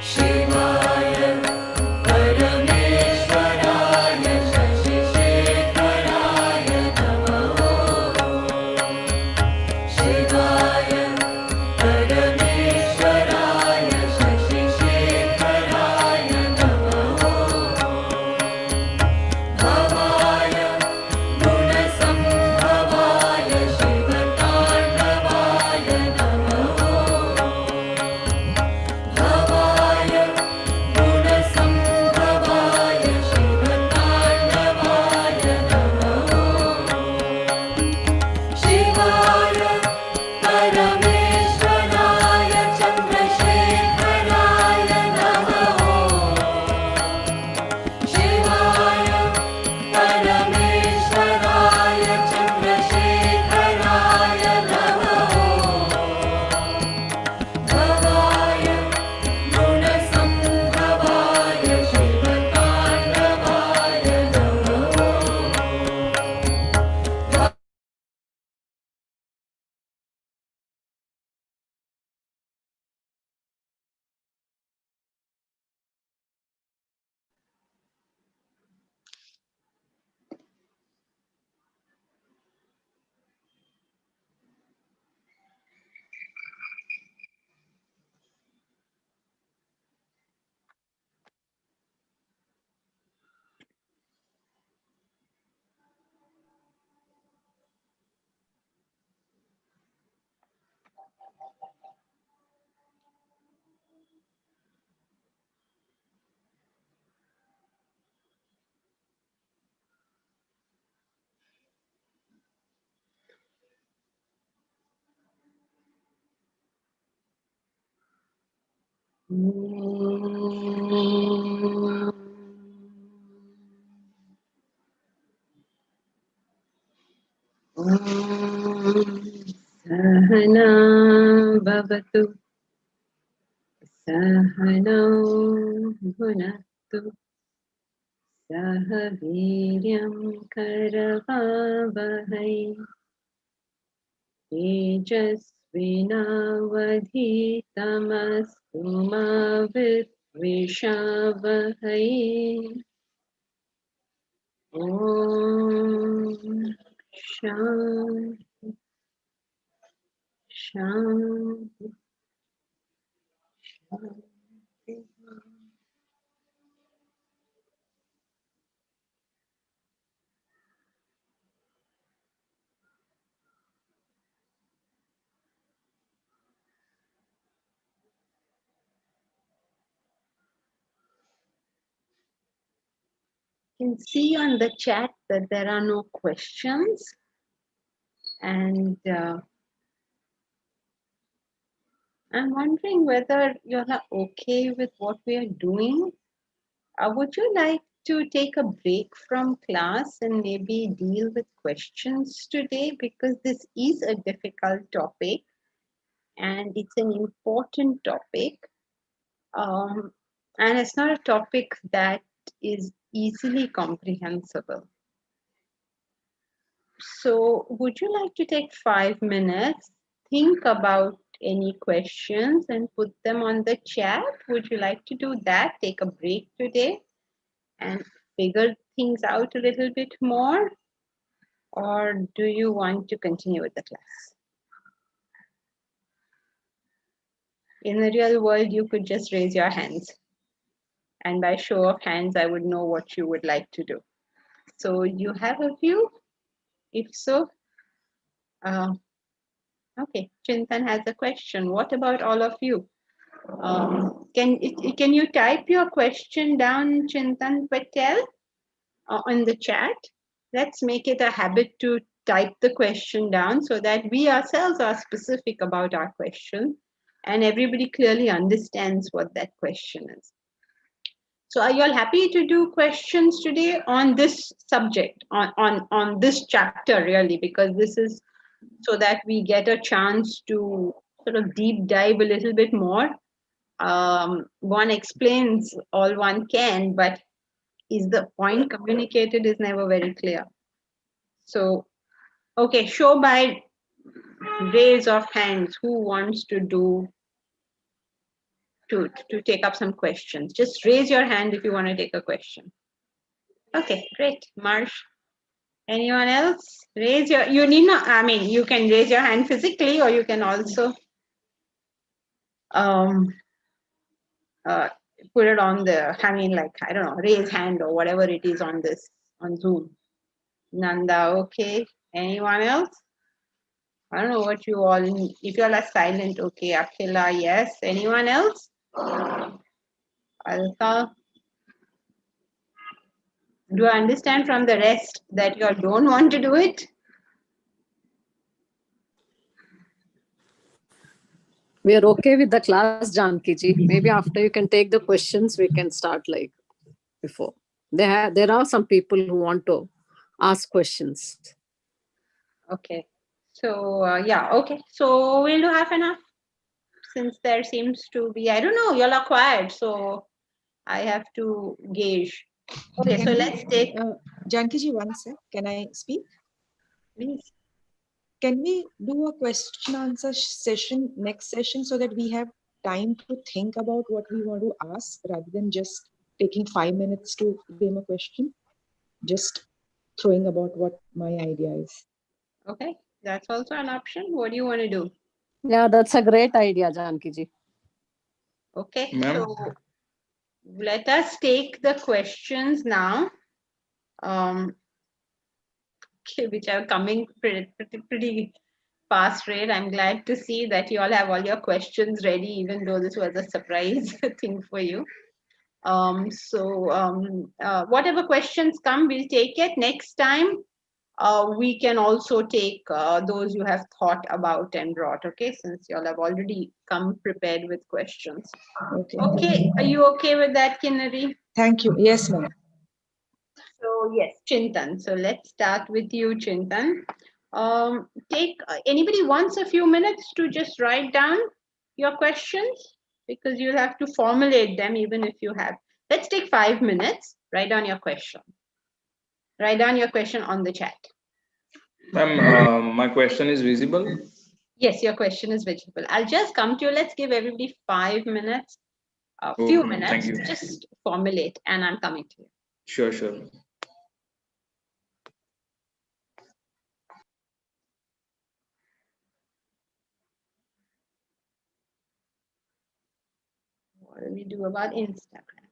शिवाय परमेश्वराय शशिशेखराय नमः। शिवाय परमेश्वराय शशिशेखराय नमः। भवाय गुणसम्भवाय शिवताण्डवाय नमः। भवाय गुणसम्भवाय शिवताण्डवाय नमः। शिवाय परमेश्वराय चन्द्रशेखराय नमः। शिवाय परमेश्वराय चन्द्रशेखराय नमः। भवाय गुणसम्भवाय शिवताण्डवाय नमः। सहना भवतु सहनौ भुनक्तु सह वीर्यं करवावहै तेजस्विनावधीतमस्तु मा विद्विषावहै। ॐ शान्ति शान्ति शान्ति। You can see on the chat that there are no questions, and I'm wondering whether you're okay with what we are doing. Would you like to take a break from class and maybe deal with questions today? Because this is a difficult topic and it's an important topic. And it's not a topic that is easily comprehensible. So would you like to take 5 minutes, think about any questions and put them on the chat? Would you like to do that? Take a break today and figure things out a little bit more? Or do you want to continue with the class? In the real world, you could just raise your hands. And by show of hands, I would know what you would like to do. So you have a view? If so, okay, Chintan has a question. What about all of you? Can you type your question down, Chintan Patel, on the chat? Let's make it a habit to type the question down so that we ourselves are specific about our question and everybody clearly understands what that question is. So are you all happy to do questions today on this subject, on this chapter really, because this is so that we get a chance to sort of deep dive a little bit more. One explains all one can, but is the point communicated is never very clear. So, okay, show by raise of hands who wants to do to take up some questions. Just raise your hand if you want to take a question. Okay, great. Marsh. Anyone else? Raise your, you need not, I mean, you can raise your hand physically, or you can also um, put it on the, I mean, like, I don't know, raise hand or whatever it is on this, on Zoom. Nanda, okay. Anyone else? I don't know what you all, if you all are silent, okay. Akhila, yes. Anyone else? Alka? Do I understand from the rest that you all don't want to do it? We are okay with the class, Janki ji. Maybe after you can take the questions, we can start like before. There are some people who want to ask questions. Okay. So, yeah, okay. So we'll do half an hour, since there seems to be, I don't know, y'all are quiet, so I have to gauge. Okay, so let's take. Janki ji, one sec. Can I speak? Please. Can we do a question answer session next session so that we have time to think about what we want to ask rather than just taking 5 minutes to frame a question? Just throwing about what my idea is. Okay, that's also an option. What do you want to do? Yeah, that's a great idea, Janki ji. Okay, so let us take the questions now, okay, which are coming pretty fast rate. I'm glad to see that you all have all your questions ready, even though this was a surprise thing for you. Whatever questions come, we'll take it. Next time, we can also take those you have thought about and brought, okay, since you all have already come prepared with questions. Okay, are you okay with that, Kinnari? Thank you. Yes, ma'am. So yes, Chintan. So let's start with you, Chintan. Take anybody wants a few minutes to just write down your questions, because you'll have to formulate them even if you have. Let's take 5 minutes. Write down your question. Write down your question on the chat. Ma'am, my question is visible. Yes, your question is visible. I'll just come to you. Let's give everybody 5 minutes, a few minutes, Thank you. just formulate, and I'm coming to you. Sure, sure. What do we do about Instagram?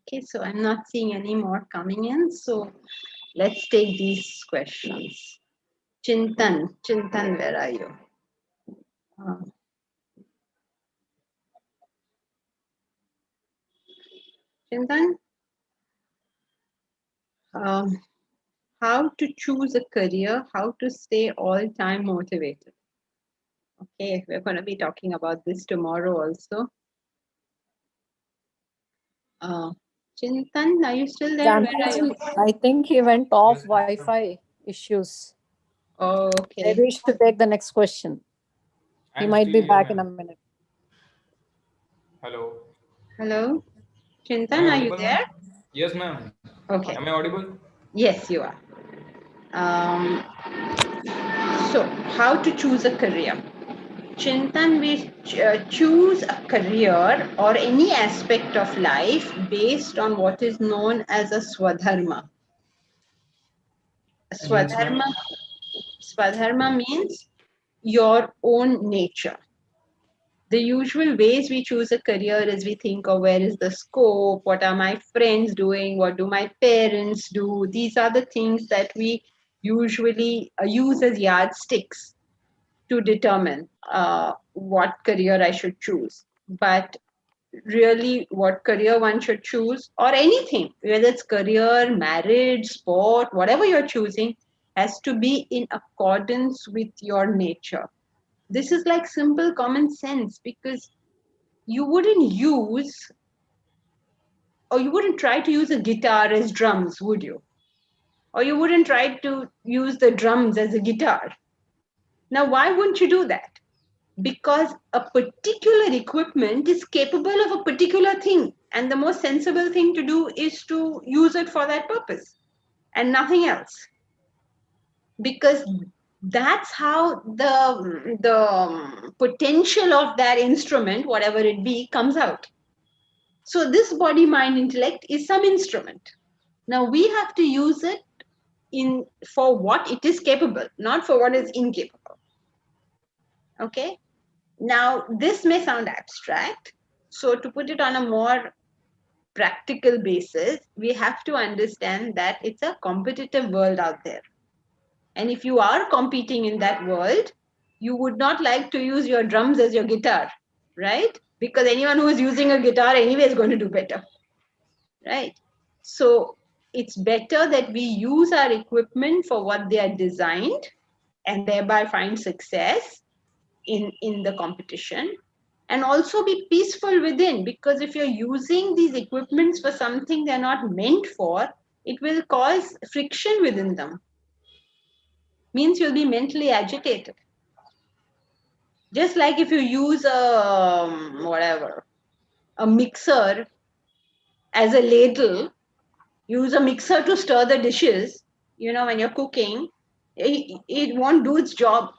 Okay, so I'm not seeing any more coming in. So let's take these questions. Chintan, where are you? Chintan, how to choose a career, how to stay all time motivated. Okay, we're going to be talking about this tomorrow also. Chintan, are you still there? Where are you? I think he went off Wi-Fi issues. Okay. Maybe we should take the next question. He I'm might still be here, back in a ma'am. minute. Hello. Hello? Am Chintan, I are you audible, there? ma'am? Yes, ma'am. Okay. Am I audible? Yes, you are. So, how to choose a career? Chintan, we choose a career or any aspect of life based on what is known as a swadharma. Means, ma'am? Swadharma means your own nature. The usual ways we choose a career is we think of where is the scope, what are my friends doing, what do my parents do. These are the things that we usually use as yardsticks to determine what career I should choose. But really, what career one should choose, or anything, whether it's career, marriage, sport, whatever you're choosing, has to be in accordance with your nature. This is like simple common sense, because you wouldn't use, or you wouldn't try to use a guitar as drums, would you? Or you wouldn't try to use the drums as a guitar. Now, why wouldn't you do that? Because a particular equipment is capable of a particular thing, and the most sensible thing to do is to use it for that purpose and nothing else, because that's how the potential of that instrument, whatever it be, comes out. So this body mind intellect is some instrument. Now we have to use it in for what it is capable, not for what is incapable. Okay. Now, this may sound abstract. So, to put it on a more practical basis, we have to understand that it's a competitive world out there. And if you are competing in that world, you would not like to use your drums as your guitar, right? Because anyone who is using a guitar anyway is going to do better, right? So, it's better that we use our equipment for what they are designed and thereby find success in the competition, and also be peaceful within, because if you're using these equipments for something they're not meant for, it will cause friction within them. Means you'll be mentally agitated. Just like if you use a mixer as a ladle, use a mixer to stir the dishes, when you're cooking, it won't do its job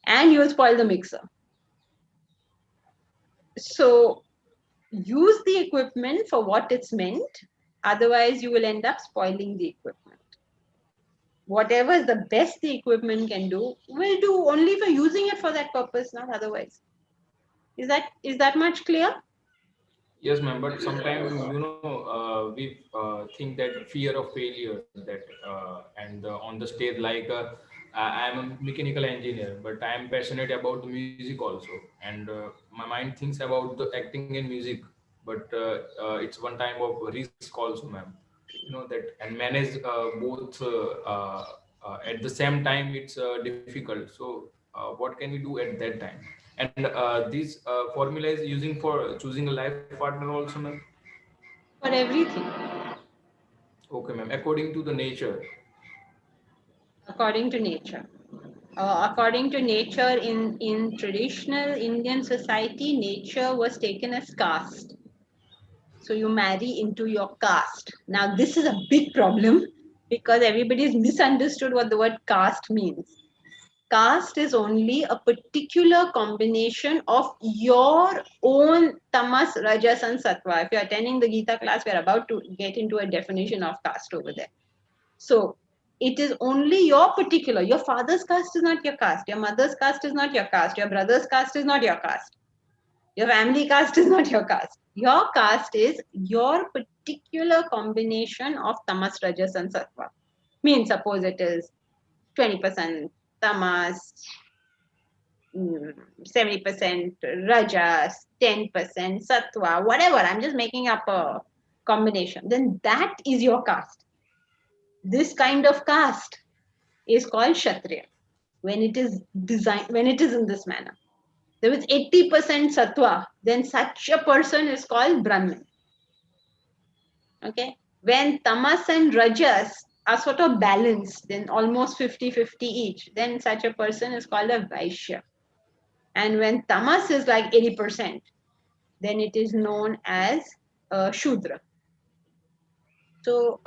and you'll spoil the mixer. So use the equipment for what it's meant. Otherwise, you will end up spoiling the equipment. Whatever is the best the equipment can do, will do only for using it for that purpose, not otherwise. Is that much clear? Yes, ma'am. But sometimes, we think that fear of failure, that and on the stage, like I am a mechanical engineer, but I am passionate about the music also, and my mind thinks about the acting in music, but it's one time of risk also, ma'am. That, and manage both at the same time. It's difficult. So, what can we do at that time? And this formula is using for choosing a life partner also, ma'am? For everything. Okay, ma'am. According to the nature. According to nature. According to nature, in traditional Indian society, nature was taken as caste. So you marry into your caste. Now, this is a big problem because everybody has misunderstood what the word caste means. Caste is only a particular combination of your own tamas, rajas, and sattva. If you're attending the Gita class, we're about to get into a definition of caste over there. So it is only your father's caste is not your caste, your mother's caste is not your caste, your brother's caste is not your caste, your family caste is not your caste. Your caste is your particular combination of tamas, rajas, and sattva. Means suppose it is 20% tamas, 70% rajas, 10% sattva, whatever. I'm just making up a combination. Then that is your caste. This kind of caste is called Kshatriya when it is designed, when it is in this manner. There is 80% sattva, then such a person is called Brahmin. Okay. When tamas and rajas are sort of balanced, then almost 50-50 each, then such a person is called a Vaishya. And when tamas is like 80%, then it is known as Shudra. So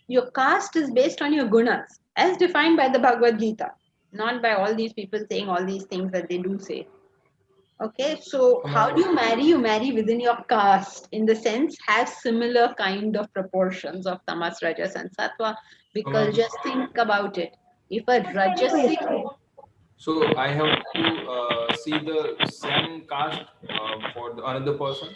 your caste is based on your gunas, as defined by the Bhagavad Gita, not by all these people saying all these things that they do say. Okay, so how do you marry? You marry within your caste, in the sense have similar kind of proportions of tamas, rajas, and sattva. Because just think about it. If a rajasic, So I have to see the same caste for the another person.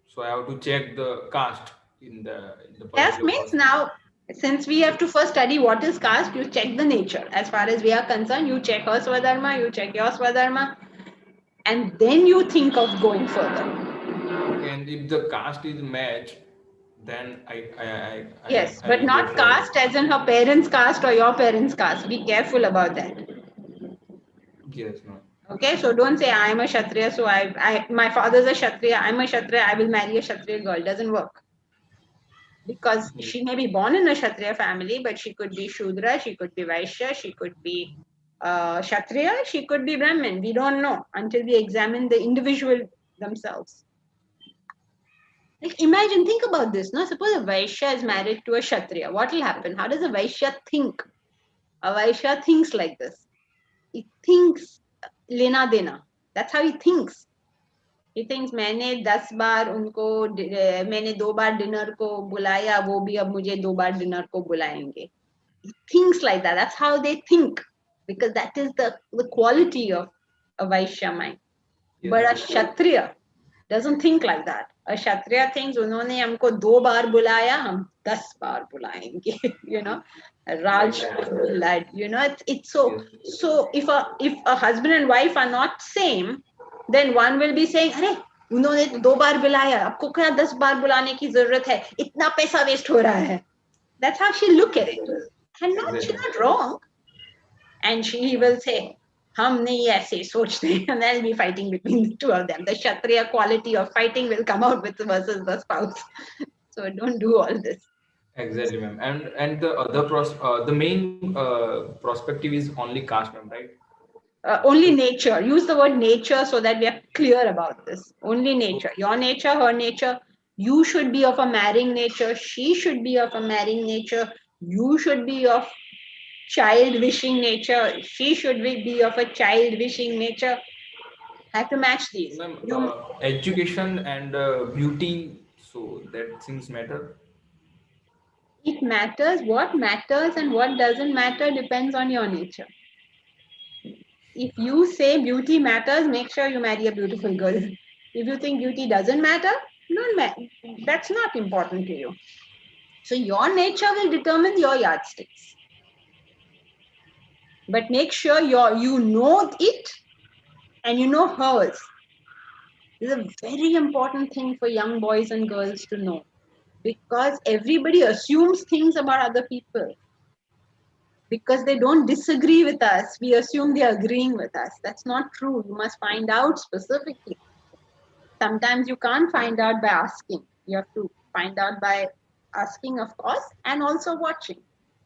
So I have to check the caste in the caste particular means person. now, since we have to first study what is caste, you check the nature. As far as we are concerned, you check her Swadharma, you check your Swadharma, and then you think of going further. Okay, and if the caste is matched, then Yes, I but will go not for caste as in her parents' caste or your parents' caste. Be careful about that. yes, no. Okay, so don't say I'm a Kshatriya, so my father's a Kshatriya, I'm a Kshatriya, I will marry a Kshatriya girl. Doesn't work. Because she may be born in a Kshatriya family, but she could be Shudra, she could be Vaishya, she could be Kshatriya, she could be Brahmin. We don't know until we examine the individual themselves. Like imagine, think about this. No, suppose a Vaishya is married to a Kshatriya. What will happen? How does a Vaishya think? A Vaishya thinks like this. He thinks lena dena. That's how he thinks. He thinks मैंने 10 बार उनको मैंने 2 बार dinner को बुलाया, वो भी अब मुझे 2 बार dinner को बुलाएंगे. He thinks like that. That's how they think, because that is the quality of a Vaishya mind. Yes. But a Kshatriya doesn't think like that. A Kshatriya thinks उन्होंने हमको 2 बार बुलाया, हम 10 बार बुलाएंगे. You know, Raj lad. You know, it's so. So if a husband and wife are not same, then one will be saying, अरे उन्होंने 2 बार बुलाया, आपको क्या 10 बार बुलाने की जरूरत है? इतना पैसा वेस्ट हो रहा है. That's how she look at it, and she's not wrong. And he will say, हम नहीं ऐसे सोचते, and there'll be fighting between the two of them. The Kshatriya quality of fighting will come out with versus the spouse. So don't do all this. Exactly, ma'am. And the other the main perspective is only caste, ma'am, right? Only nature. Use the word nature so that we are clear about this. Only nature. Your nature, her nature. You should be of a marrying nature. She should be of a marrying nature. You should be of child wishing nature. She should be of a child wishing nature. Have to match these. Education and beauty, so that things matter. It matters. What matters and what doesn't matter depends on your nature. If you say beauty matters, make sure you marry a beautiful girl. If you think beauty doesn't matter, that's not important to you. So your nature will determine your yardsticks. But make sure you know it and you know hers. This is a very important thing for young boys and girls to know, because everybody assumes things about other people. Because they don't disagree with us, we assume they're agreeing with us. That's not true. You must find out specifically. Sometimes you can't find out by asking. You have to find out by asking, of course, and also watching.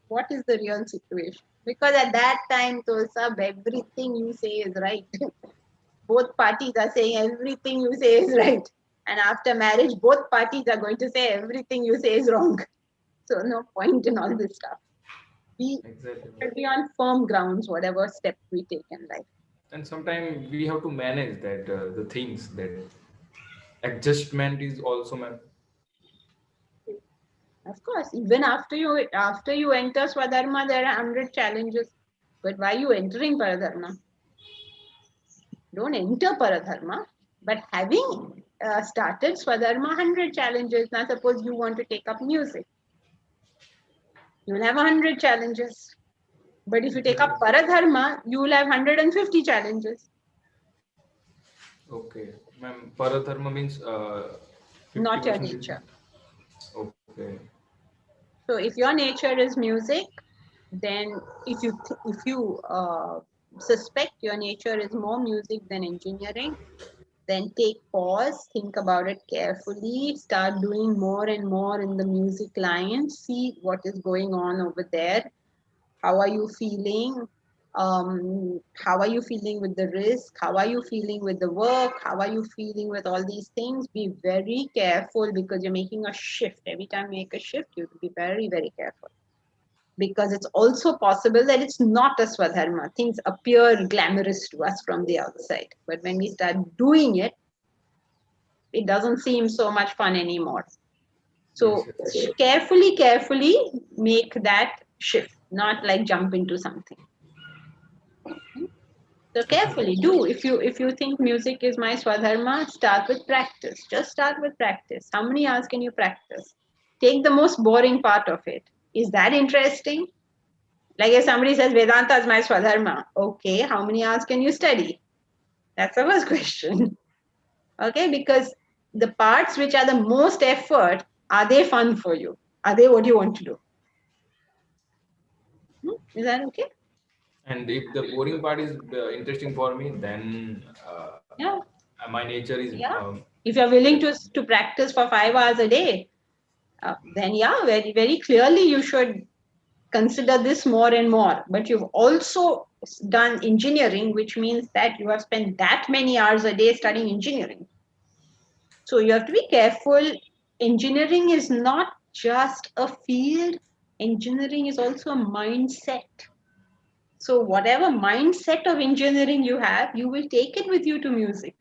What is the real situation? Because at that time, Tulsab, everything you say is right. Both parties are saying everything you say is right. And after marriage, both parties are going to say everything you say is wrong. So no point in all this stuff. We should be on firm grounds, whatever step we take in life. And sometimes we have to manage that the things that adjustment is also, ma'am. Of course, even after you enter Swadharma, there are 100 challenges. But why are you entering Paradharma? Don't enter Paradharma, but having started Swadharma 100 challenges. Now suppose you want to take up music. You will have 100 challenges. But if you take up Paradharma, you will have 150 challenges. Okay. Ma'am, Paradharma means Not your 50% is. nature. Okay. So if your nature is music, then if you suspect your nature is more music than engineering, then take pause, think about it carefully, start doing more and more in the music line, see what is going on over there. How are you feeling? How are you feeling with the risk? How are you feeling with the work? How are you feeling with all these things? Be very careful because you're making a shift. Every time you make a shift, you have to be very, very careful. Because it's also possible that it's not a Swadharma. Things appear glamorous to us from the outside. But when we start doing it, it doesn't seem so much fun anymore. So Yes. carefully make that shift, not like jump into something. So carefully do. If you think music is my Swadharma, start with practice. Just start with practice. How many hours can you practice? Take the most boring part of it. Is that interesting? Like if somebody says Vedanta is my Swadharma, okay, how many hours can you study? That's the first question. Okay, because the parts which are the most effort, are they fun for you? Are they what you want to do? Is that okay? And if the boring part is interesting for me, then Yeah. my nature is Yeah. If you're willing to practice for 5 hours a day, then yeah, very, very clearly you should consider this more and more. But you've also done engineering, which means that you have spent that many hours a day studying engineering. So you have to be careful. Engineering is not just a field, engineering is also a mindset. So whatever mindset of engineering you have, you will take it with you to music.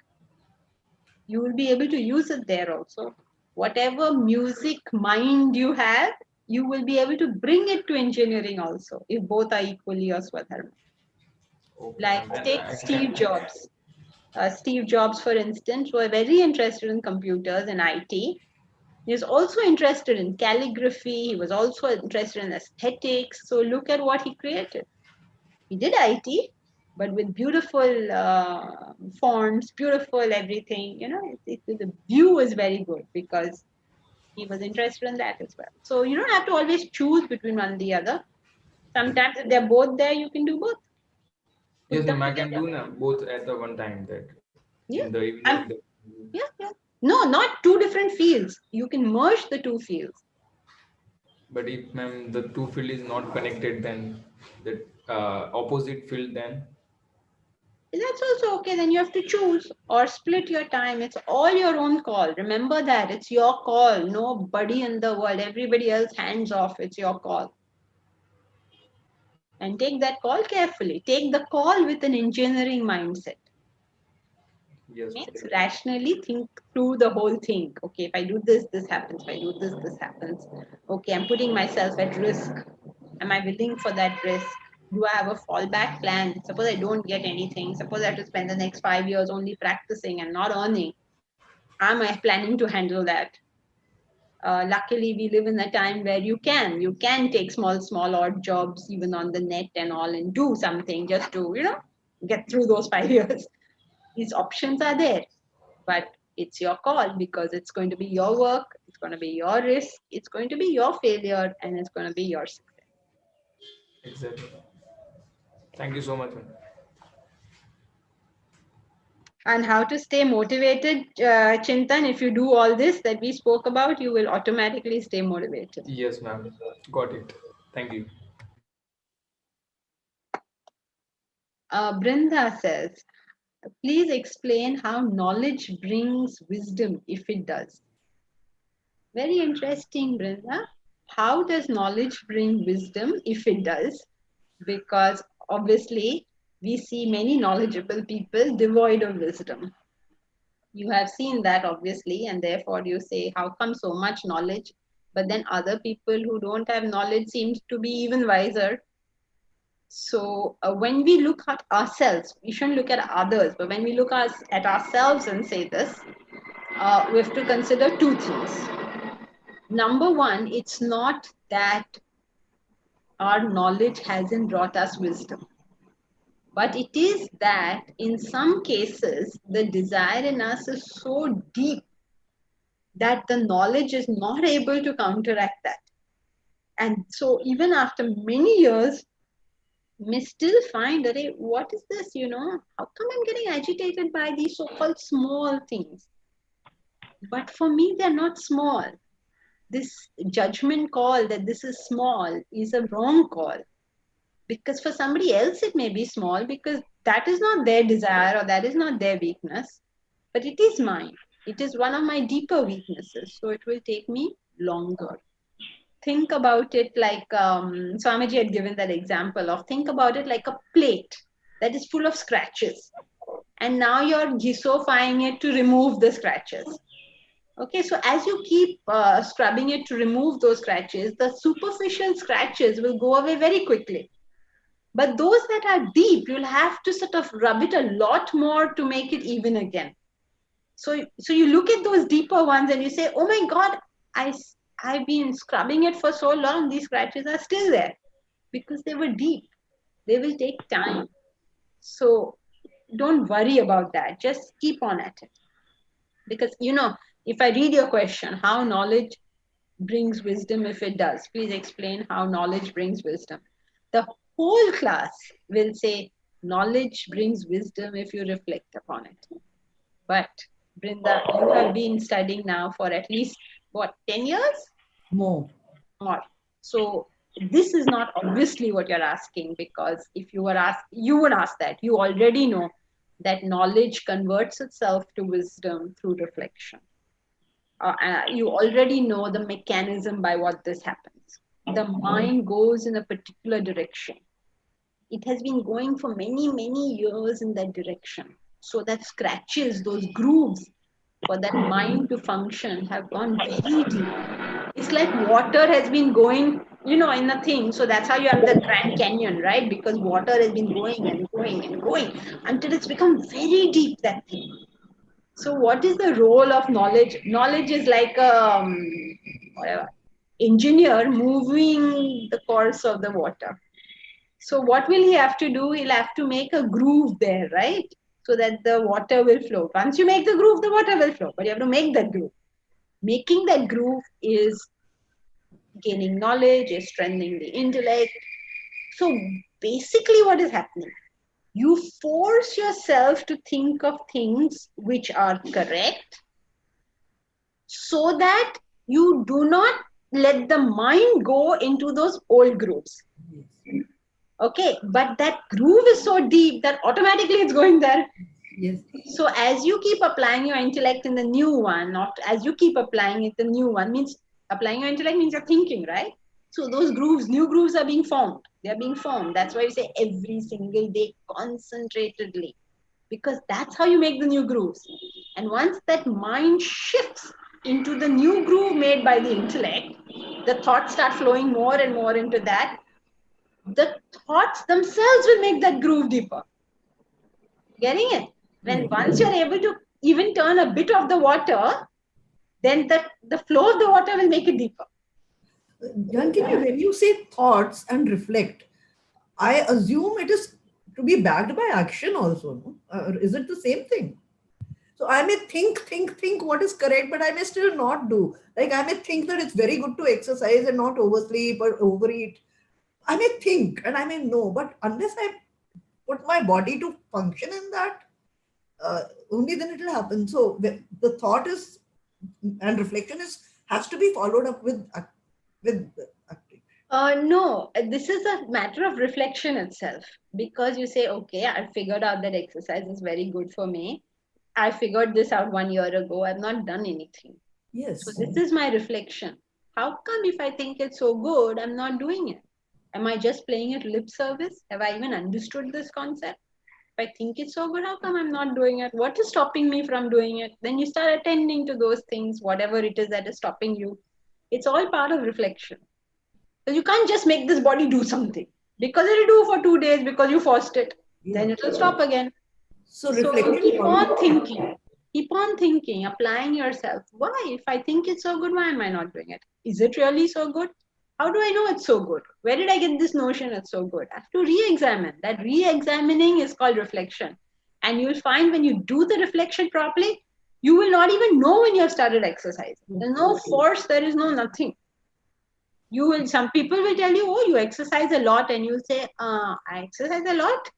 You will be able to use it there also. Whatever music mind you have, you will be able to bring it to engineering also, if both are equally your Swadharma. okay, Like ma'am. take Steve Jobs. Steve Jobs, for instance, were very interested in computers and IT. He was also interested in calligraphy. He was also interested in aesthetics. So look at what he created. He did IT, but with beautiful fonts, beautiful everything. You know, the view was very good because he was interested in that as well. So you don't have to always choose between one and the other. Sometimes if they're both there, you can do both. Yes, Put ma'am. them I can together. do both at the one time. That in Yeah. the evening. I'm, yeah, yeah. No, not two different fields. You can merge the two fields. But if, ma'am, the two field is not connected, then the opposite field, then That's also okay. Then you have to choose or split your time. It's all your own call. Remember that. It's your call. Nobody in the world, everybody else hands off. It's your call. And take that call carefully. Take the call with an engineering mindset. yes, ma'am. Means rationally think through the whole thing. Okay, if I do this, this happens. If I do this, this happens. Okay, I'm putting myself at risk. Am I willing for that risk? Do I have a fallback plan? Suppose I don't get anything. Suppose I have to spend the next 5 years only practicing and not earning. Am I planning to handle that? Luckily, we live in a time where you can take small odd jobs even on the net and all and do something just to get through those 5 years. These options are there, but it's your call because it's going to be your work, it's going to be your risk, it's going to be your failure, and it's going to be your success. Exactly. Thank you so much, ma'am. And how to stay motivated, Chintan, if you do all this that we spoke about, you will automatically stay motivated. Yes, ma'am. Got it. Thank you. Brinda says, please explain how knowledge brings wisdom if it does. Very interesting, Brinda. How does knowledge bring wisdom if it does? Because obviously, we see many knowledgeable people devoid of wisdom. You have seen that obviously, and therefore you say, how come so much knowledge? But then other people who don't have knowledge seems to be even wiser. So when we look at ourselves, we shouldn't look at others, but when we look at ourselves and say this, we have to consider two things. Number one, it's not that our knowledge hasn't brought us wisdom, but it is that in some cases, the desire in us is so deep that the knowledge is not able to counteract that. And so even after many years, may still find that, hey, what is this, how come I'm getting agitated by these so-called small things? But for me, they're not small. This judgment call that this is small is a wrong call. Because for somebody else, it may be small because that is not their desire or that is not their weakness, but it is mine. It is one of my deeper weaknesses. So it will take me longer. Think about it like Swamiji had given that example of, think about it like a plate that is full of scratches. And now you're gisofying it to remove the scratches. Okay, so as you keep scrubbing it to remove those scratches, the superficial scratches will go away very quickly. But those that are deep, you'll have to sort of rub it a lot more to make it even again. So you look at those deeper ones and you say, oh my God, I've been scrubbing it for so long, these scratches are still there because they were deep. They will take time. So don't worry about that. Just keep on at it. Because, if I read your question, how knowledge brings wisdom, if it does, please explain how knowledge brings wisdom. The whole class will say knowledge brings wisdom if you reflect upon it. But Brinda, you have been studying now for at least, 10 years? More. More. So this is not obviously what you're asking, because if you were asked, you would ask that. You already know that knowledge converts itself to wisdom through reflection. You already know the mechanism by what this happens. The mind goes in a particular direction. It has been going for many, many years in that direction. So that scratches, those grooves for that mind to function have gone very deep. It's like water has been going, in a thing. So that's how you have the Grand Canyon, right? Because water has been going and going and going until it's become very deep, that thing. So what is the role of knowledge? Knowledge is like a engineer moving the course of the water. So what will he have to do? He'll have to make a groove there, right? So that the water will flow. Once you make the groove, the water will flow. But you have to make that groove. Making that groove is gaining knowledge, is strengthening the intellect. So basically what is happening? You force yourself to think of things which are correct so that you do not let the mind go into those old grooves. Yes. Okay, but that groove is so deep that automatically it's going there. Yes. So as you keep applying your intellect in the new one, not as you keep applying it, the new one means applying your intellect means you're thinking, right? So those grooves, new grooves are being formed. They're being formed. That's why you say every single day, concentratedly, because that's how you make the new grooves. And once that mind shifts into the new groove made by the intellect, the thoughts start flowing more and more into that. The thoughts themselves will make that groove deeper. Getting it? When once you're able to even turn a bit of the water, then the flow of the water will make it deeper. Jankini, when you say thoughts and reflect, I assume it is to be backed by action also. No? Is it the same thing? So I may think what is correct, but I may still not do. Like I may think that it's very good to exercise and not oversleep or overeat. I may think and I may know, but unless I put my body to function in that, only then it will happen. So the thought is and reflection has to be followed up with acting. No, this is a matter of reflection itself, because you say, okay, I figured out that exercise is very good for me. I figured this out 1 year ago. I've not done anything. Yes. So this is my reflection. How come if I think it's so good, I'm not doing it? Am I just playing it lip service? Have I even understood this concept? If I think it's so good, how come I'm not doing it? What is stopping me from doing it? Then you start attending to those things, whatever it is that is stopping you. It's all part of reflection. So you can't just make this body do something because it'll do for 2 days because you forced it. Yeah. Then it'll stop again. So So reflection. keep on thinking. Keep on thinking, applying yourself. Why? If I think it's so good, why am I not doing it? Is it really so good? How do I know it's so good? Where did I get this notion it's so good? I have to re-examine. That re-examining is called reflection. And you'll find when you do the reflection properly, you will not even know when you have started exercising. There's no force, there is no nothing. You will, some people will tell you, oh, you exercise a lot, and you'll say, I exercise a lot,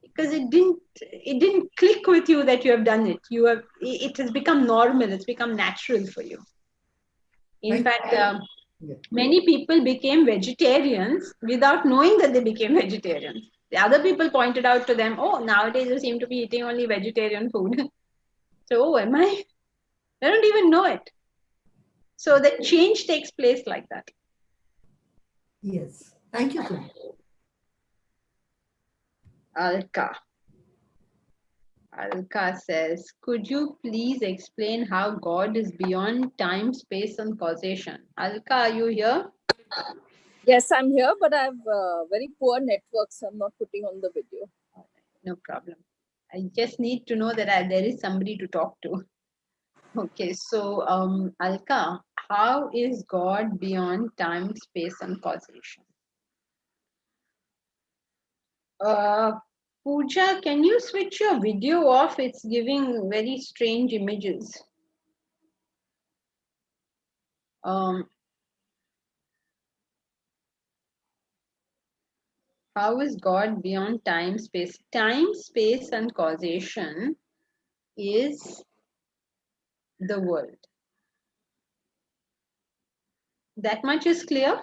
because it didn't click with you that you have done it. It has become normal, it's become natural for you. In fact, many people became vegetarians without knowing that they became vegetarians. The other people pointed out to them, oh, nowadays you seem to be eating only vegetarian food. So, oh, am I? They don't even know it. So the change takes place like that. Yes. Thank you so much. Alka says, could you please explain how God is beyond time, space, and causation? Alka, are you here? Yes, I'm here, but I have very poor network, so I'm not putting on the video. No problem. I just need to know that there is somebody to talk to. Okay, so Alka, how is God beyond time, space, and causation? Pooja, can you switch your video off? It's giving very strange images. How is God beyond time, space? Time, space, and causation is the world. That much is clear?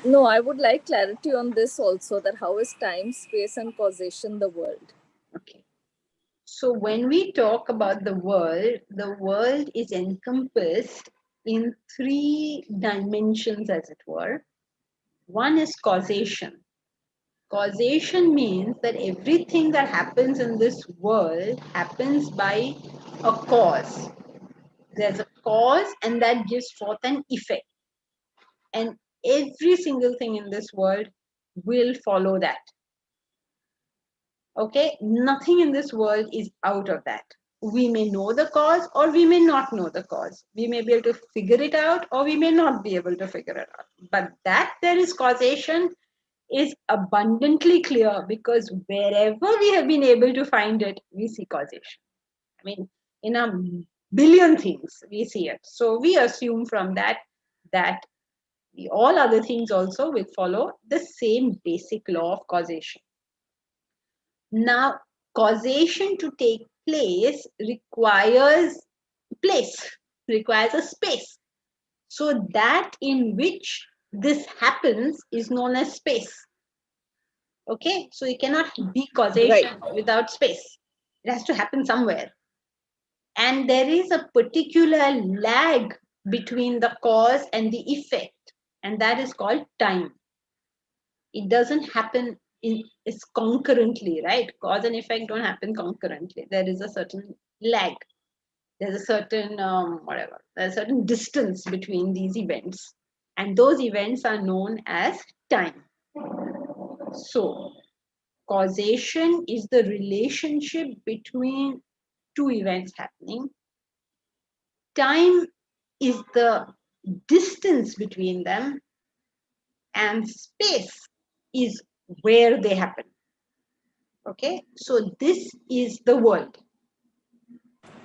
No, I would like clarity on this also, that how is time, space, and causation the world? Okay. So when we talk about the world is encompassed in 3 dimensions, as it were. One is causation. Causation means that everything that happens in this world happens by a cause. There's a cause, and that gives forth an effect. And every single thing in this world will follow that. Okay, nothing in this world is out of that. We may know the cause or we may not know the cause. We may be able to figure it out or we may not be able to figure it out. But that there is causation is abundantly clear, because wherever we have been able to find it, we see causation. I mean, in a billion things, we see it. So we assume from that all other things also will follow the same basic law of causation. Now, causation to take place requires a space. So that in which this happens is known as space. Okay, so you cannot be causation without space. It has to happen somewhere. And there is a particular lag between the cause and the effect, and that is called time. It doesn't happen is concurrently, right? Cause and effect don't happen concurrently. There is a certain lag. There's a certain there's a certain distance between these events, and those events are known as time. So causation is the relationship between 2 events happening. Time is the distance between them, and space is where they happen. Okay, so this is the world.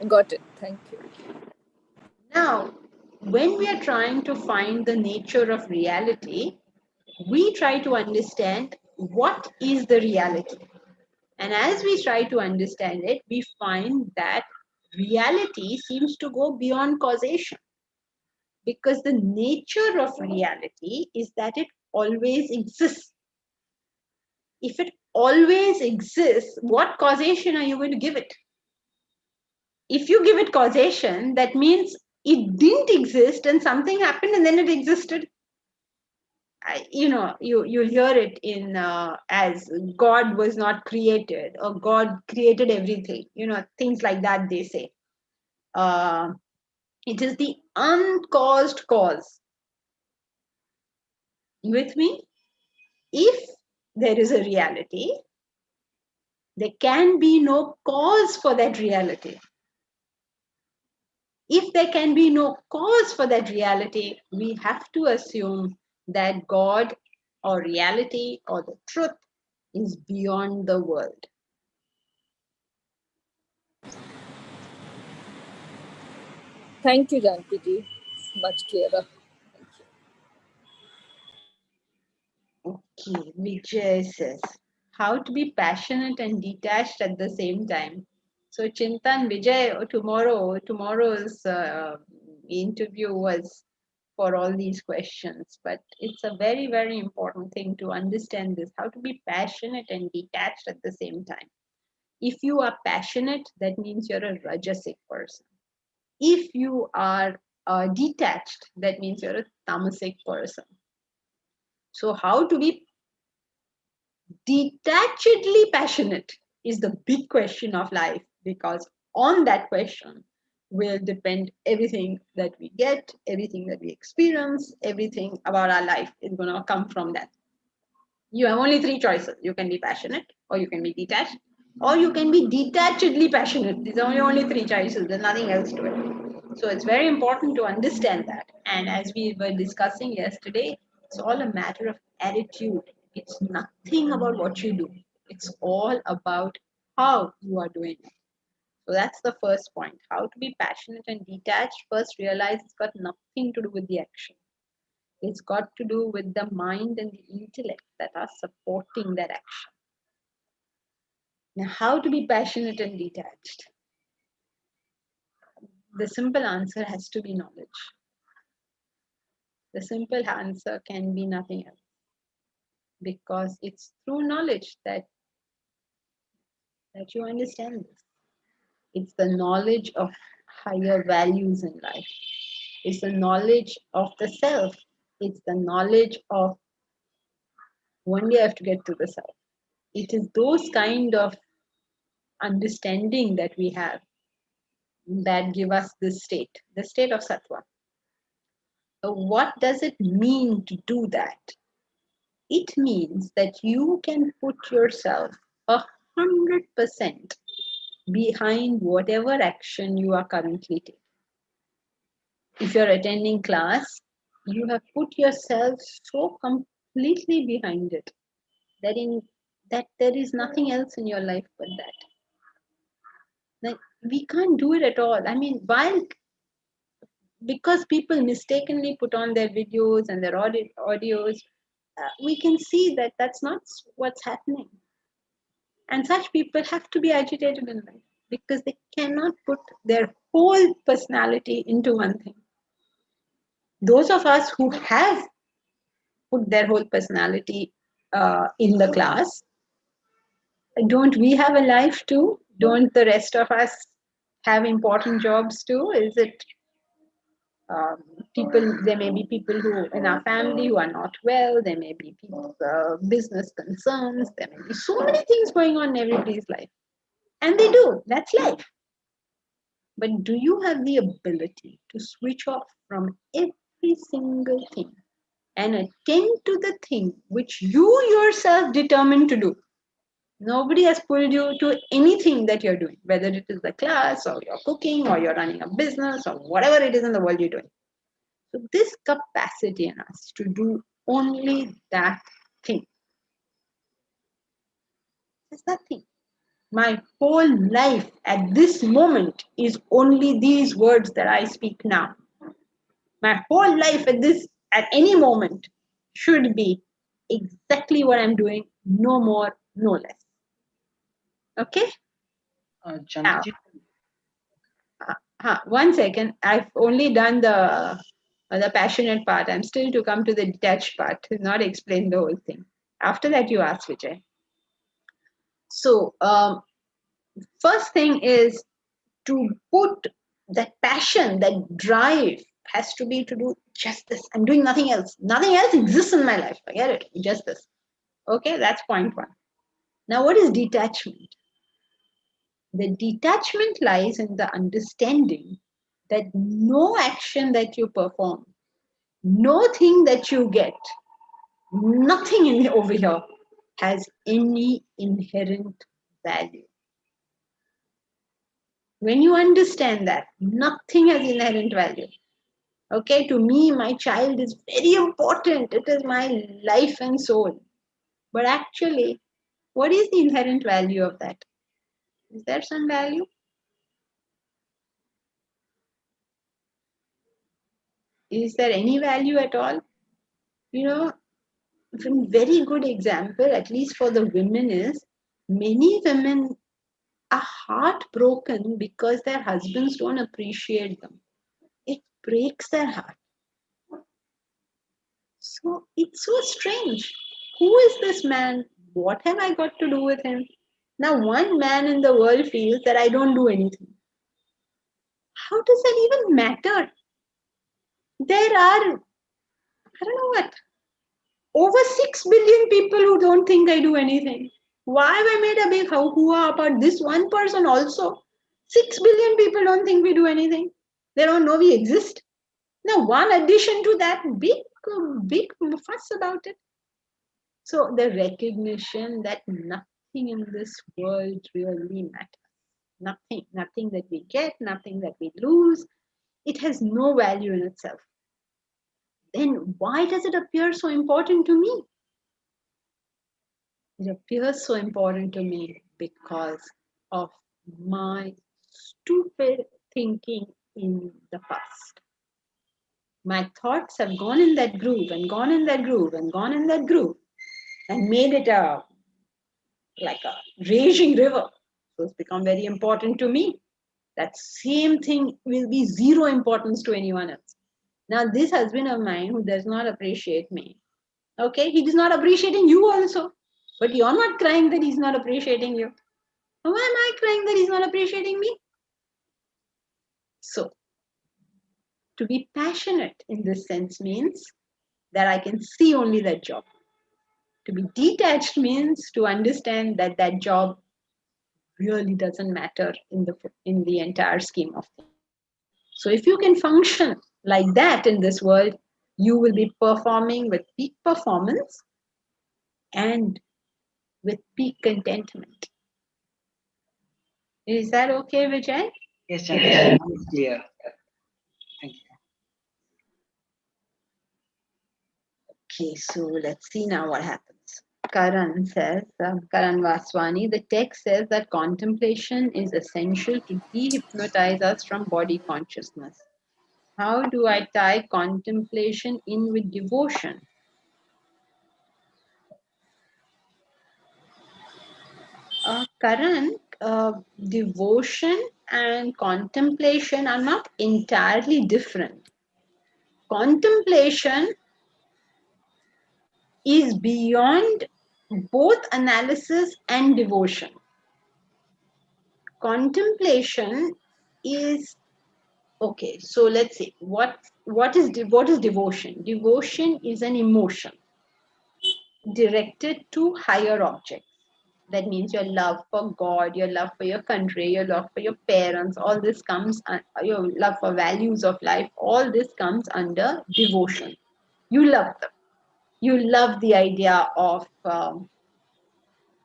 Got it. Thank you. Now, when we are trying to find the nature of reality, we try to understand what is the reality. And as we try to understand it, we find that reality seems to go beyond causation, because the nature of reality is that it always exists. If it always exists, what causation are you going to give it? If you give it causation, that means it didn't exist and something happened and then it existed. You'll hear it in as God was not created, or God created everything. Things like that they say. It is the uncaused cause. You with me? If there is a reality, There can be no cause for that reality. If there can be no cause for that reality, we have to assume that God or reality or the truth is beyond the world. Thank you, Janki ji. Much clearer. Okay, Vijay says, how to be passionate and detached at the same time. So Chintan, Vijay, tomorrow's interview was for all these questions, but it's a very, very important thing to understand this, how to be passionate and detached at the same time. If you are passionate, that means you're a Rajasic person. If you are detached, that means you're a Tamasic person. So how to be detachedly passionate is the big question of life, because on that question will depend everything that we get, everything that we experience, everything about our life is going to come from that. You have only three choices. You can be passionate, or you can be detached, or you can be detachedly passionate. These are only three choices. There's nothing else to it. So it's very important to understand that. And as we were discussing yesterday, it's all a matter of attitude. It's nothing about what you do. It's all about how you are doing it. So that's the first point. How to be passionate and detached. First, realize it's got nothing to do with the action. It's got to do with the mind and the intellect that are supporting that action. Now, how to be passionate and detached? The simple answer has to be knowledge. The simple answer can be nothing else, because it's through knowledge that you understand this. It's the knowledge of higher values in life. It's the knowledge of the self. It's the knowledge of one day I have to get to the self. It is those kind of understanding that we have that give us this state, the state of sattva. So what does it mean to do that? It means that you can put yourself 100% behind whatever action you are currently taking. If you're attending class, you have put yourself so completely behind it that there is nothing else in your life but that. Like, we can't do it at all. I mean, because people mistakenly put on their videos and their audios, we can see that that's not what's happening. And such people have to be agitated in life, because they cannot put their whole personality into one thing. Those of us who have put their whole personality in the class, don't we have a life too? Don't the rest of us have important jobs too? Is it people? There may be people who in our family who are not well. There may be people, business concerns. There may be so many things going on in everybody's life, and they do. That's life. But do you have the ability to switch off from every single thing and attend to the thing which you yourself determined to do? Nobody has pulled you to anything that you're doing, whether it is the class or you're cooking or you're running a business or whatever it is in the world you're doing. So this capacity in us to do only that thing. Just that thing. My whole life at this moment is only these words that I speak now. My whole life at any moment should be exactly what I'm doing, no more, no less. Okay? Now, one second. I've only done the passionate part. I'm still to come to the detached part, not explain the whole thing. After that, you ask Vijay. So, first thing is to put that passion, that drive has to be to do just this. I'm doing nothing else. Nothing else exists in my life. Forget it. Just this. Okay, that's point one. Now, what is detachment? The detachment lies in the understanding that no action that you perform, no thing that you get, nothing over here has any inherent value. When you understand that nothing has inherent value. Okay, to me, my child is very important. It is my life and soul. But actually, what is the inherent value of that? Is there some value? Is there any value at all? You know, a very good example, at least for the women, is many women are heartbroken because their husbands don't appreciate them. It breaks their heart. So it's so strange. Who is this man? What have I got to do with him? Now, one man in the world feels that I don't do anything. How does that even matter? There are, I don't know what, over 6 billion people who don't think I do anything. Why have I made a big hoo-ha about this one person also? 6 billion people don't think we do anything. They don't know we exist. Now, one addition to that, big fuss about it. So the recognition that nothing in this world really matters. Nothing that we get, nothing that we lose. It has no value in itself. Then why does it appear so important to me? It appears so important to me because of my stupid thinking in the past. My thoughts have gone in that groove and gone in that groove and gone in that groove and made it like a raging river. So it's become very important to me. That same thing will be zero importance to anyone else. Now, this husband of mine who does not appreciate me, okay, he is not appreciating you also. But you're not crying that he's not appreciating you. Why am I crying that he's not appreciating me? So, to be passionate in this sense means that I can see only that job. To be detached means to understand that that job really doesn't matter in the entire scheme of things. So if you can function like that in this world, you will be performing with peak performance and with peak contentment. Is that okay, Vijay? Yes, Janki, it's clear. Thank you. Okay, so let's see now what happens. Karan says, Karan Vaswani, the text says that contemplation is essential to dehypnotize us from body consciousness. How do I tie contemplation in with devotion? Karan, devotion and contemplation are not entirely different. Contemplation is beyond both analysis and devotion. Contemplation is okay. So let's see what is devotion. Devotion is an emotion directed to higher objects. That means your love for God, your love for your country, your love for your parents. All this comes your love for values of life. All this comes under devotion. You love them. You love the idea of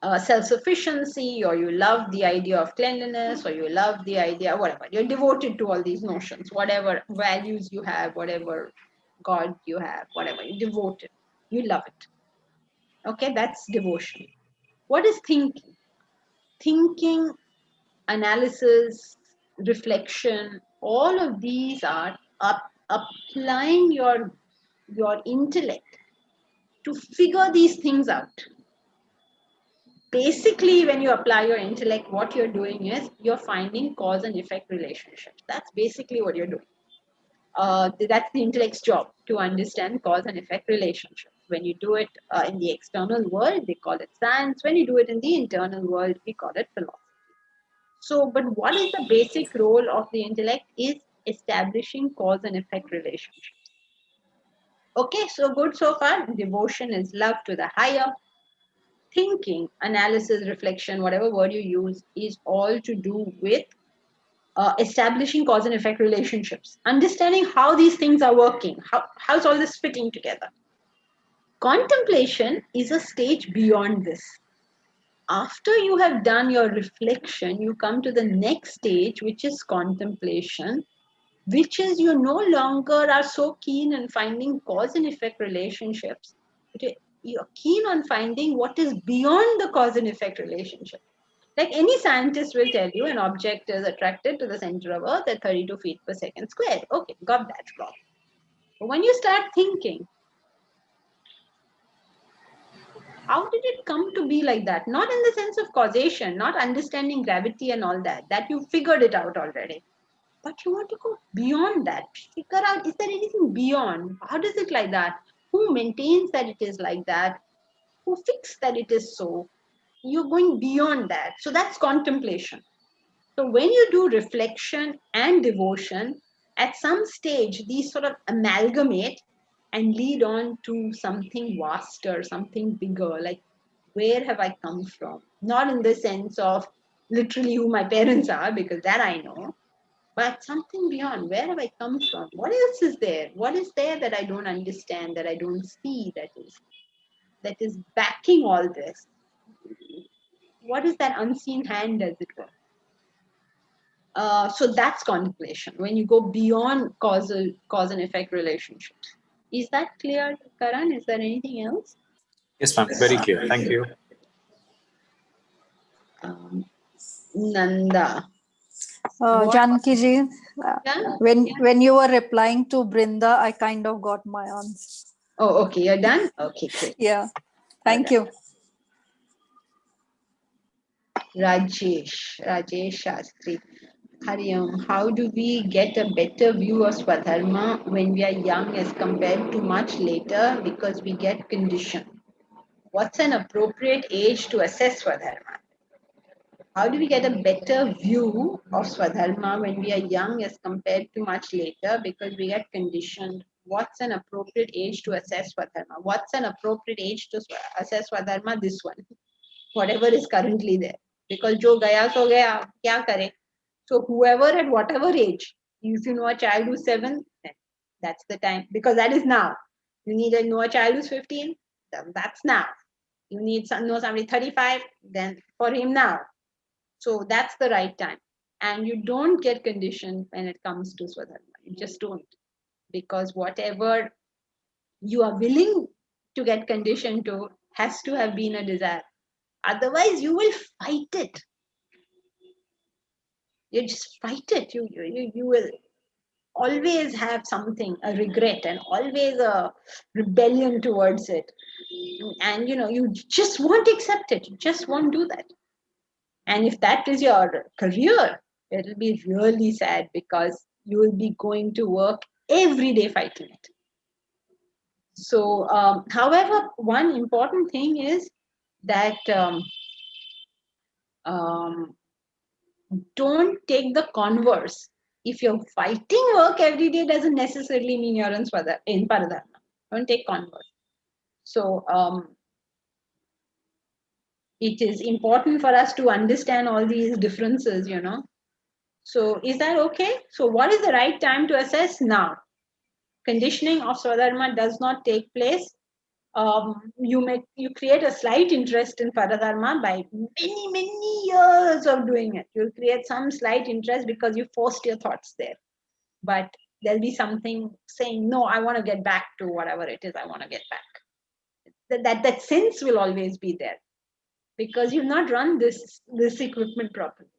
self-sufficiency, or you love the idea of cleanliness, or you love the idea, whatever. You're devoted to all these notions, whatever values you have, whatever God you have, whatever. You're devoted. You love it. Okay, that's devotion. What is thinking? Thinking, analysis, reflection, all of these are applying your intellect to figure these things out. Basically, when you apply your intellect, what you're doing is you're finding cause and effect relationships. That's basically what you're doing. That's the intellect's job, to understand cause and effect relationships. When you do it in the external world, they call it science. When you do it in the internal world, we call it philosophy. So, but what is the basic role of the intellect is establishing cause and effect relationships. Okay, so good so far. Devotion is love to the higher. Thinking, analysis, reflection, whatever word you use, is all to do with establishing cause and effect relationships, understanding how these things are working, how's all this fitting together. Contemplation is a stage beyond this. after you have done your reflection, you come to the next stage, which is contemplation, which is you no longer are so keen on finding cause and effect relationships. You're keen on finding what is beyond the cause and effect relationship. Like any scientist will tell you, an object is attracted to the center of Earth at 32 feet per second squared. Okay, got that wrong. But when you start thinking, how did it come to be like that? Not in the sense of causation, not understanding gravity and all that. That you figured it out already. But you want to go beyond that. Figure out, is there anything beyond? How does it like that? Who maintains that it is like that? Who fixed that it is so? You're going beyond that. So that's contemplation. So when you do reflection and devotion, at some stage, these sort of amalgamate and lead on to something vaster, something bigger, like where have I come from? Not in the sense of literally who my parents are, because that I know, but something beyond. Where have I come from? What else is there? What is there that I don't understand, that I don't see, that is backing all this? What is that unseen hand, as it were? So that's contemplation, when you go beyond cause and effect relationships. Is that clear, Karan? Is there anything else? Yes, ma'am. Very clear. Thank you. Nanda. Janki ji, Yeah? when you were replying to Brinda, I kind of got my answer. Oh, okay. You're done? Okay, great. Yeah. Thank you. Rajesh Shastri. Hariam, how do we get a better view of Swadharma when we are young as compared to much later, because we get conditioned? What's an appropriate age to assess Swadharma? How do we get a better view of Swadharma when we are young as compared to much later, because we get conditioned? What's an appropriate age to assess Swadharma? What's an appropriate age to assess Swadharma? This one. Whatever is currently there. Because jo gaya so gaya, kya kare? So whoever at whatever age, if you know a child who's 7, then that's the time, because that is now. You need to know a child who's 15, then that's now. You need to know somebody 35, then for him now. So that's the right time. And you don't get conditioned when it comes to Swadharma. You just don't. Because whatever you are willing to get conditioned to has to have been a desire. Otherwise, you will fight it. You just fight it. You will always have something, a regret, and always a rebellion towards it. And you just won't accept it. You just won't do that. And if that is your career, it'll be really sad, because you will be going to work every day fighting it. So, however, one important thing is that don't take the converse. If you're fighting work every day, doesn't necessarily mean you're in Paradharma. Don't take converse. So it is important for us to understand all these differences, So is that okay? So what is the right time to assess? Now? Conditioning of Swadharma does not take place. You create a slight interest in Paradharma by many years of doing it. You'll create some slight interest because you forced your thoughts there. But there'll be something saying, no, I want to get back to whatever it is I want to get back. That sense will always be there, because you've not run this equipment properly.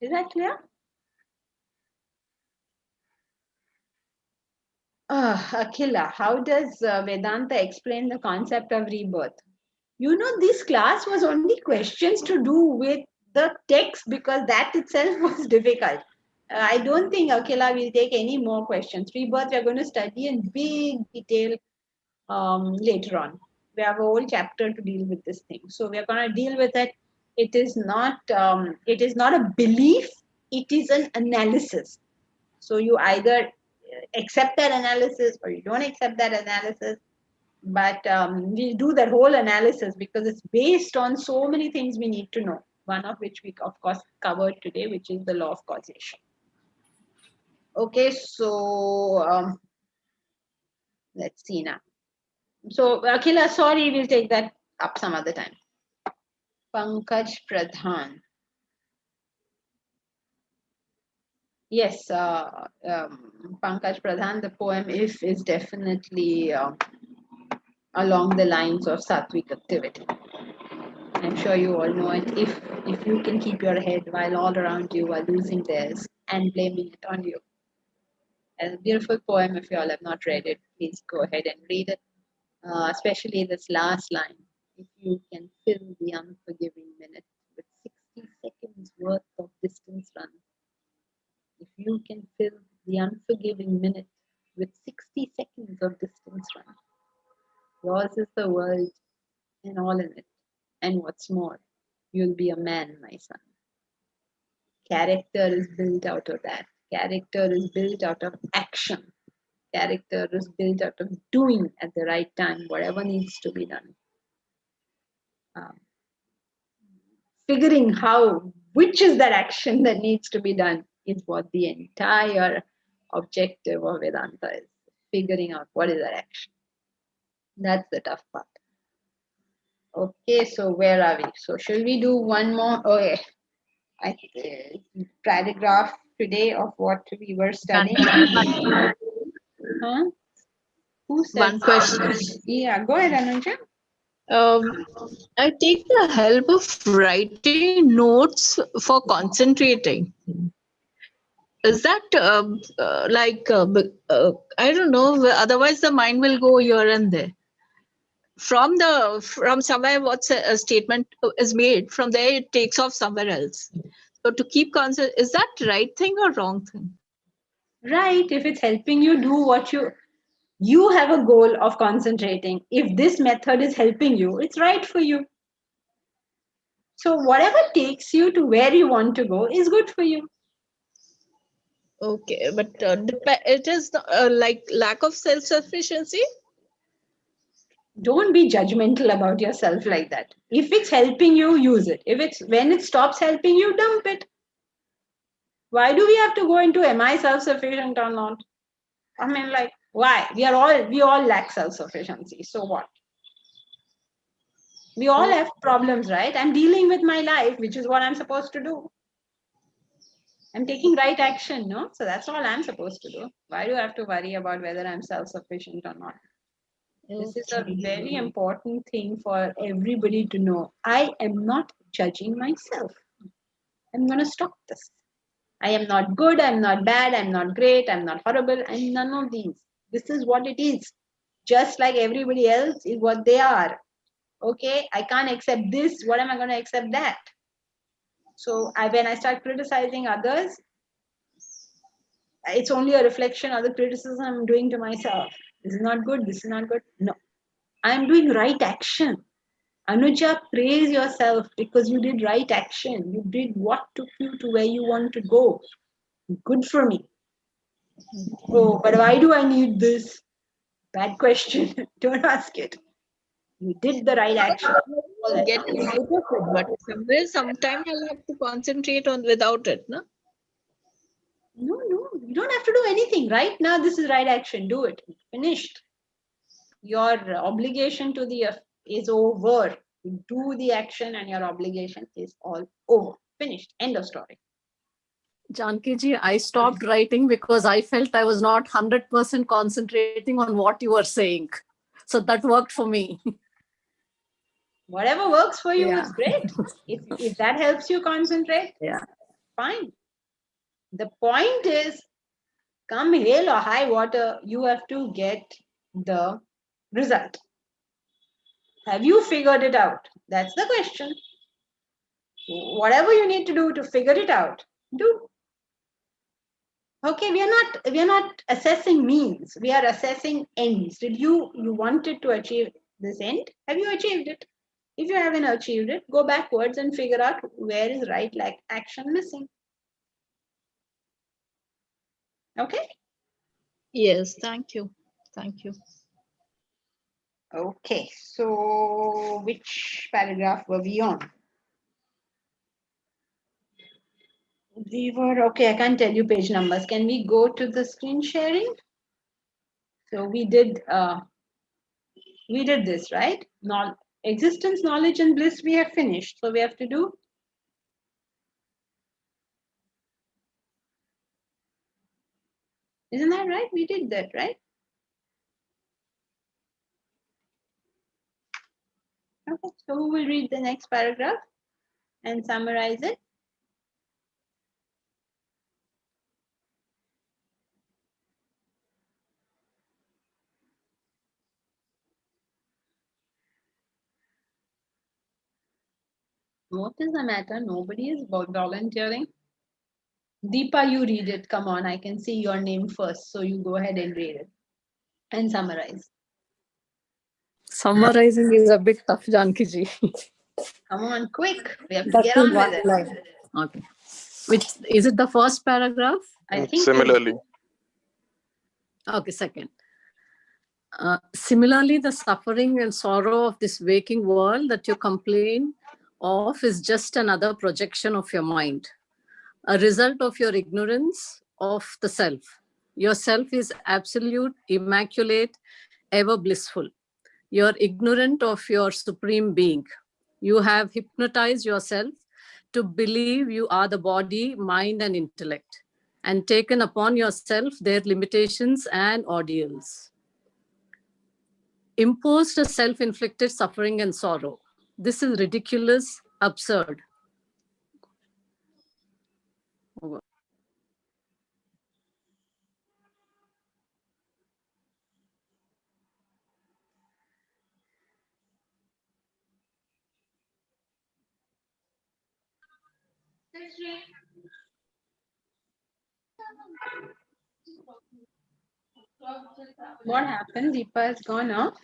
Is that clear? Akhila, how does Vedanta explain the concept of rebirth? This class was only questions to do with the text, because that itself was difficult. I don't think Akhila will take any more questions. Rebirth, we're going to study in big detail later on. We have a whole chapter to deal with this thing. So we're going to deal with it. It is not a belief, it is an analysis. So you either accept that analysis or you don't accept that analysis. But we'll do that whole analysis because it's based on so many things we need to know. One of which we, of course, covered today, which is the law of causation. Okay, so let's see now. So, Akhila, sorry, we'll take that up some other time. Pankaj Pradhan. Yes, Pankaj Pradhan, the poem If is definitely along the lines of Sattvic activity. I'm sure you all know it. If you can keep your head while all around you are losing theirs and blaming it on you. A beautiful poem. If you all have not read it, please go ahead and read it. Especially this last line. If you can fill the unforgiving minute with 60 seconds worth of distance run. If you can fill the unforgiving minute with 60 seconds of distance run. Yours is the world and all in it. And what's more, you'll be a man, my son. Character is built out of that. Character is built out of action. Character is built out of doing at the right time whatever needs to be done. Figuring which is that action that needs to be done is what the entire objective of Vedanta is. Figuring out what is that action. That's the tough part. Okay, so where are we? So shall we do one more? Okay. Paragraph today of what we were studying. Huh? Who said One question. Yeah, go ahead, Anuja. I take the help of writing notes for concentrating. Is that I don't know, otherwise the mind will go here and there. From somewhere what's a statement is made, from there it takes off somewhere else. So to keep constant, is that right thing or wrong thing? Right, if it's helping you do what you have a goal of concentrating. If this method is helping you, it's right for you. So whatever takes you to where you want to go is good for you. Okay, but it is like lack of self-sufficiency. Don't be judgmental about yourself like that. If it's helping you, use it. When it stops helping you, dump it. Why do we have to go into am I self-sufficient or not? I mean, like, why? We all lack self-sufficiency. So what? We all have problems, right? I'm dealing with my life, which is what I'm supposed to do. I'm taking right action, no? So that's all I'm supposed to do. Why do I have to worry about whether I'm self-sufficient or not? This is a very important thing for everybody to know. I am not judging myself. I'm going to stop this. I am not good, I'm not bad, I'm not great, I'm not horrible, I'm none of these. This is what it is. Just like everybody else is what they are. Okay, I can't accept this, what am I going to accept that? So when I start criticizing others, it's only a reflection of the criticism I'm doing to myself. This is not good, this is not good. No, I'm doing right action. Anuja, praise yourself because you did right action. You did what took you to where you want to go. Good for me. Oh, but why do I need this? Bad question. Don't ask it. You did the right action. Getting out of it, but sometime I'll have to concentrate on without it, no? No, you don't have to do anything. Right now, this is right action. Do it. Finished. Your obligation to is over. You do the action and your obligation is all over. Finished. End of story. Janki ji, I stopped writing because I felt I was not 100% concentrating on what you were saying. So that worked for me. Whatever works for you is great. If that helps you concentrate, fine. The point is, come hail or high water, you have to get the result. Have you figured it out? That's the question. Whatever you need to do to figure it out, do. Okay, we are not assessing means. We are assessing ends. Did you wanted to achieve this end? Have you achieved it? If you haven't achieved it, go backwards and figure out where is right action missing. Okay? Yes, thank you. Thank you. Okay, so which paragraph were we on? We were, okay, I can't tell you page numbers. Can we go to the screen sharing? So we did this, right? Existence, knowledge, and bliss we have finished. So we have to do isn't that right? We did that, right? Okay, so who will read the next paragraph and summarize it? What is the matter? Nobody is volunteering. Deepa, you read it. Come on, I can see your name first. So you go ahead and read it and summarize. Summarizing is a bit tough, Janki ji. Come on, quick. We have to That's Just get in on one with it. line. Okay. Which is it the first paragraph? I think Similarly, Okay, second. Similarly, the suffering and sorrow of this waking world that you complain of is just another projection of your mind, a result of your ignorance of the self. Your self is absolute, immaculate, ever blissful. You're ignorant of your supreme being. You have hypnotized yourself to believe you are the body, mind, and intellect, and taken upon yourself their limitations and ordeals. Imposed a self-inflicted suffering and sorrow. This is ridiculous, absurd. what happened? Deepa has gone off.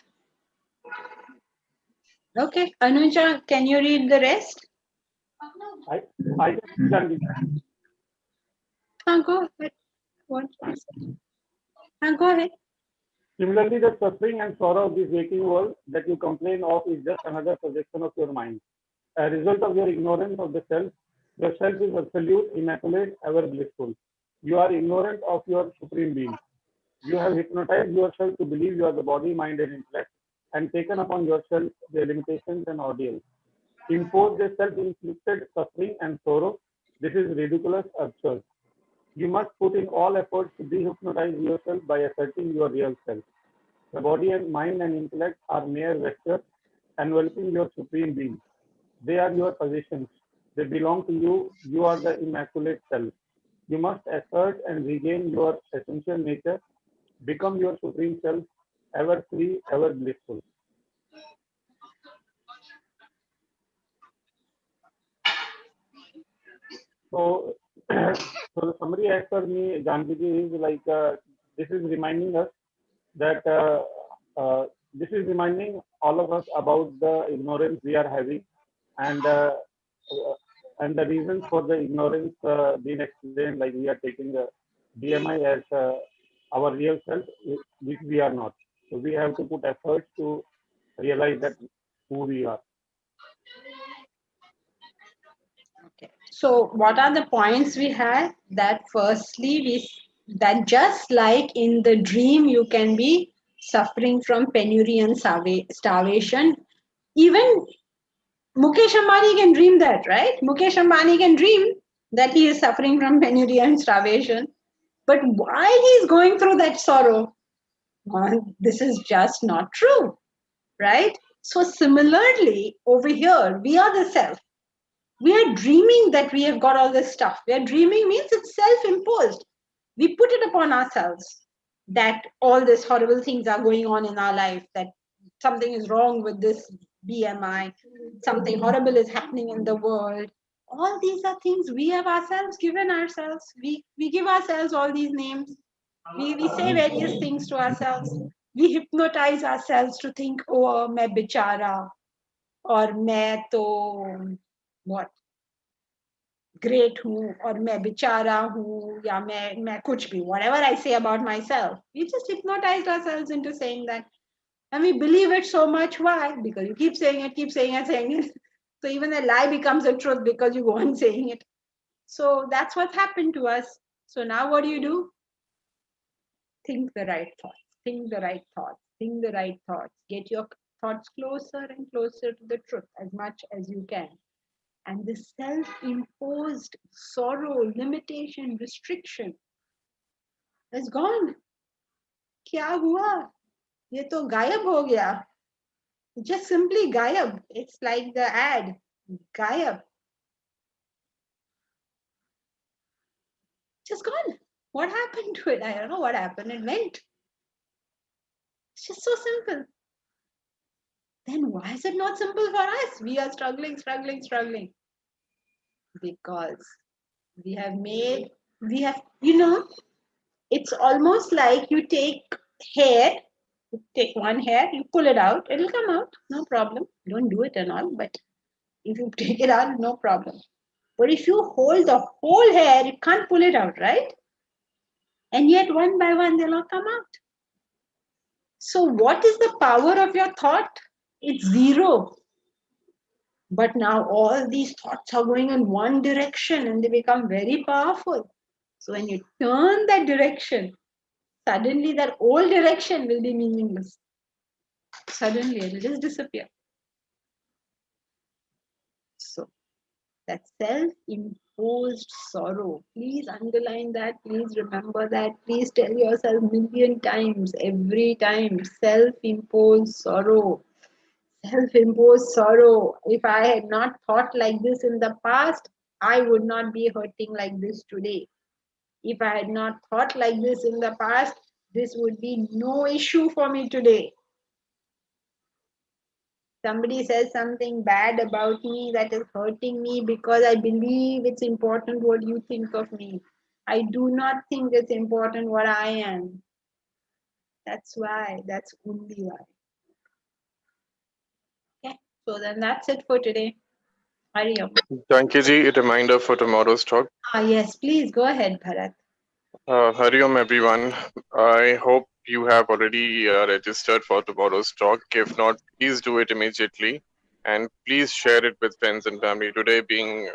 Okay, Anuja, can you read the rest? I can. Go ahead. What? Go ahead. Similarly, the suffering and sorrow of this waking world that you complain of is just another projection of your mind, a result of your ignorance of the self. Your self is absolute, immaculate, ever blissful. You are ignorant of your supreme being. You have hypnotized yourself to believe you are the body, mind, and intellect, and taken upon yourself their limitations and ordeals. Impose the self-inflicted suffering and sorrow. This is ridiculous, absurd. You must put in all efforts to dehypnotize yourself by asserting your real self. The body and mind and intellect are mere vectors enveloping your supreme being. They are your possessions. They belong to you. You are the immaculate self. You must assert and regain your essential nature. Become your supreme self, ever free, ever blissful. So, so the summary as per me, Janki ji, is like this is reminding us that this is reminding all of us about the ignorance we are having, and the reasons for the ignorance being explained. Like we are taking the BMI as our real self, which we are not. So we have to put efforts to realize that who we are. Okay. So what are the points we had? That firstly, that just like in the dream, you can be suffering from penury and starvation. Even Mukesh Ambani can dream that, right? Mukesh Ambani can dream that he is suffering from penury and starvation. But why he is going through that sorrow? This is just not true, right? So similarly, over here, we are the self. We are dreaming that we have got all this stuff. We are dreaming means it's self-imposed. We put it upon ourselves that all these horrible things are going on in our life, that something is wrong with this BMI, something horrible is happening in the world. All these are things we have ourselves given ourselves. We give ourselves all these names. We say various things to ourselves. We hypnotize ourselves to think, oh, मैं बेचारा, और मैं तो what great हूँ, और मैं बेचारा हूँ, या मैं कुछ भी, whatever I say about myself, we just hypnotized ourselves into saying that, and we believe it so much. Why? Because you keep saying it, saying it. So even a lie becomes a truth because you go on saying it. So that's what's happened to us. So now what do? Think the right thoughts. Think the right thoughts. Think the right thoughts. Get your thoughts closer and closer to the truth as much as you can. And the self-imposed sorrow, limitation, restriction is gone. क्या हुआ? ये तो गायब हो गया. Just simply gayab. It's like the ad, gayab. Just gone. What happened to it? I don't know what happened. It went. It's just so simple. Then why is it not simple for us? We are struggling. Because we have, it's almost like you take hair, you take one hair, you pull it out, it'll come out, no problem. Don't do it and all, but if you take it out, no problem. But if you hold the whole hair, you can't pull it out, right? And yet one by one, they'll all come out. So what is the power of your thought? It's zero. But now all these thoughts are going in one direction and they become very powerful. So when you turn that direction, suddenly that old direction will be meaningless. Suddenly it will just disappear. So that self-imposed sorrow, please underline that, please remember that, please tell yourself 1,000,000 times, every time, self-imposed sorrow. Self-imposed sorrow. If I had not thought like this in the past, I would not be hurting like this today. If I had not thought like this in the past, this would be no issue for me today. Somebody says something bad about me that is hurting me because I believe it's important what you think of me. I do not think it's important what I am. That's why. That's only why. Okay, so then that's it for today. Hari Om. Janki ji, a reminder for tomorrow's talk. Yes, please go ahead, Bharat. Hari Om, everyone. I hope you have already registered for tomorrow's talk. If not, please do it immediately. And please share it with friends and family. Today being,